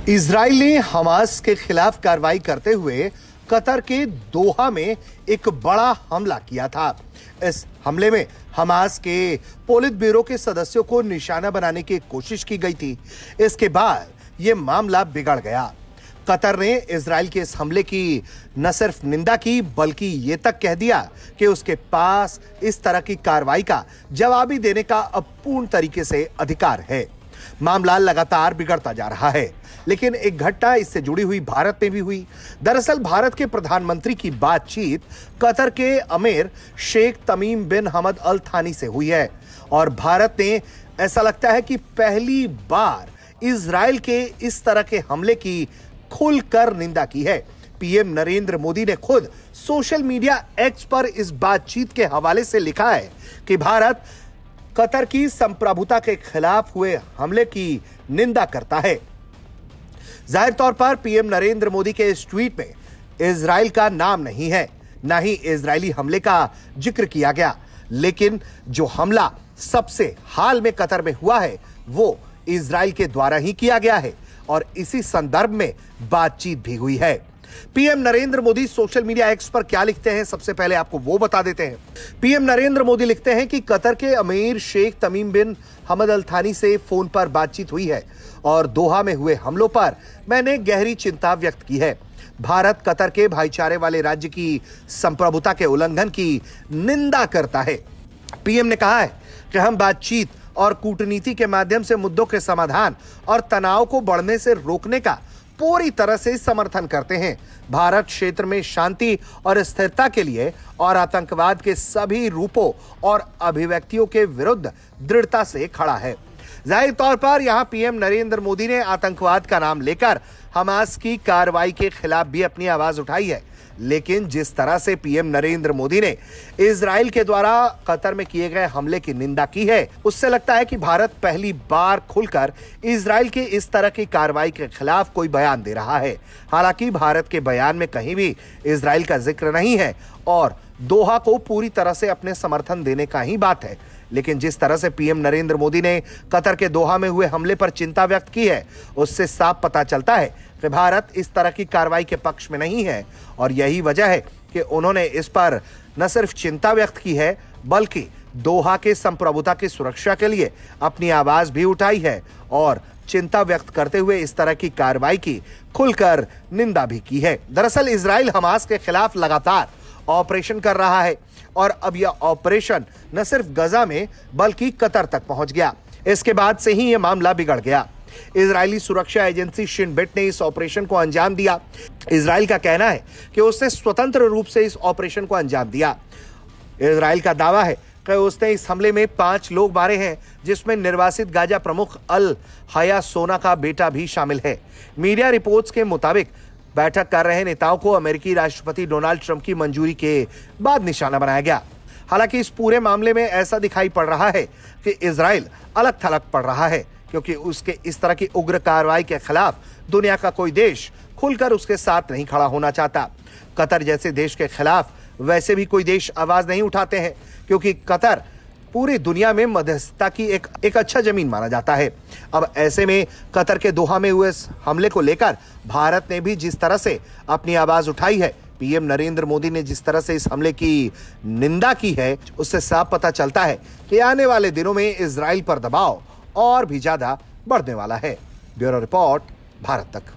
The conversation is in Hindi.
इजराइल ने हमास के खिलाफ कार्रवाई करते हुए कतर के दोहा में एक बड़ा हमला किया था। इस हमले में हमास के पोलित ब्यूरो के सदस्यों को निशाना बनाने की कोशिश की गई थी। इसके बाद यह मामला बिगड़ गया। कतर ने इजराइल के इस हमले की न सिर्फ निंदा की बल्कि यह तक कह दिया कि उसके पास इस तरह की कार्रवाई का जवाबी देने का अब पूर्ण तरीके से अधिकार है। मामला लगातार बिगड़ता जा रहा है, लेकिन एक घटना इससे जुड़ी हुई भारत में भी हुई। दरअसल भारत के प्रधानमंत्री की बातचीत कतर के अमीर शेख तमीम बिन हमद अल थानी से हुई है और भारत ने ऐसा लगता है कि पहली बार इजराइल के इस तरह के हमले की खुलकर निंदा की है। पीएम नरेंद्र मोदी ने खुद सोशल मीडिया एक्स पर इस बातचीत के हवाले से लिखा है कि भारत कतर की संप्रभुता के खिलाफ हुए हमले की निंदा करता है। जाहिर तौर पर पीएम नरेंद्र मोदी के इस ट्वीट में इजराइल का नाम नहीं है, न ही इजरायली हमले का जिक्र किया गया, लेकिन जो हमला सबसे हाल में कतर में हुआ है वो इजराइल के द्वारा ही किया गया है और इसी संदर्भ में बातचीत भी हुई है। PM Narendra Modi social media x पर क्या लिखते हैं, सबसे पहले आपको वो बता देते हैं। पीएम नरेंद्र मोदी लिखते हैं कि कतर के अमीर शेख तमीम बिन हमद अल थानी से फोन पर बातचीत हुई है और दोहा में हुए हमलों पर मैंने गहरी चिंता व्यक्त की है। भारत कतर के भाईचारे वाले राज्य की संप्रभुता के उल्लंघन की निंदा करता है। पीएम ने कहा है कि हम बातचीत और कूटनीति के माध्यम से मुद्दों के समाधान और तनाव को बढ़ने से रोकने का पूरी तरह से समर्थन करते हैं। भारत क्षेत्र में शांति और स्थिरता के लिए और आतंकवाद के सभी रूपों और अभिव्यक्तियों के विरुद्ध दृढ़ता से खड़ा है। जाहिर तौर पर यहां पीएम नरेंद्र मोदी ने आतंकवाद का नाम लेकर हमास की कार्रवाई के खिलाफ भी अपनी आवाज उठाई है, लेकिन जिस तरह से पीएम नरेंद्र मोदी ने इजराइल के द्वारा कतर में किए गए हमले की निंदा की है, उससे लगता है कि भारत पहली बार खुलकर इजराइल के इस तरह की कार्रवाई के खिलाफ कोई बयान दे रहा है। हालांकि भारत के बयान में कहीं भी इजराइल का जिक्र नहीं है और दोहा को पूरी तरह से अपने समर्थन देने का ही बात है, लेकिन जिस तरह से पीएम नरेंद्र मोदी ने कतर के दोहा में हुए हमले पर चिंता व्यक्त की है, उससे साफ पता चलता है कि भारत इस तरह की कार्रवाई के पक्ष में नहीं है और यही वजह है कि उन्होंने इस पर न सिर्फ चिंता व्यक्त की है बल्कि दोहा के संप्रभुता की सुरक्षा के लिए अपनी आवाज भी उठाई है और चिंता व्यक्त करते हुए इस तरह की कार्रवाई की खुलकर निंदा भी की है। दरअसल इजराइल हमास के खिलाफ लगातार ऑपरेशन कर रहा है और अब यह ऑपरेशन न सिर्फ गजा में बल्कि कतर तक पहुंच गया। इसके बाद से ही यह मामला बिगड़ गया। इजरायली सुरक्षा एजेंसी शिन बेट ने इस ऑपरेशन को अंजाम दिया। इजराइल का कहना है कि उसने स्वतंत्र रूप से इस ऑपरेशन को अंजाम दिया। इजराइल का दावा है कि उसने इस हमले में 5 लोग मारे हैं, जिसमें निर्वासित गाजा प्रमुख अल हया सोना का बेटा भी शामिल है। मीडिया रिपोर्ट्स के मुताबिक बैठक कर रहे नेताओं को अमेरिकी राष्ट्रपति डोनाल्ड ट्रंप की मंजूरी के बाद निशाना बनाया गया। हालांकि इस पूरे मामले में ऐसा दिखाई पड़ रहा है कि इजराइल अलग थलग पड़ रहा है, क्योंकि उसके इस तरह की उग्र कार्रवाई के खिलाफ दुनिया का कोई देश खुलकर उसके साथ नहीं खड़ा होना चाहता। कतर जैसे देश के खिलाफ वैसे भी कोई देश आवाज नहीं उठाते हैं, क्योंकि कतर पूरी दुनिया में मध्यस्थता की एक अच्छा जमीन माना जाता है। अब ऐसे में कतर के दोहा में हुए इस हमले को लेकर भारत ने भी जिस तरह से अपनी आवाज उठाई है, पीएम नरेंद्र मोदी ने जिस तरह से इस हमले की निंदा की है, उससे साफ पता चलता है कि आने वाले दिनों में इजराइल पर दबाव और भी ज्यादा बढ़ने वाला है। ब्यूरो रिपोर्ट, भारत तक।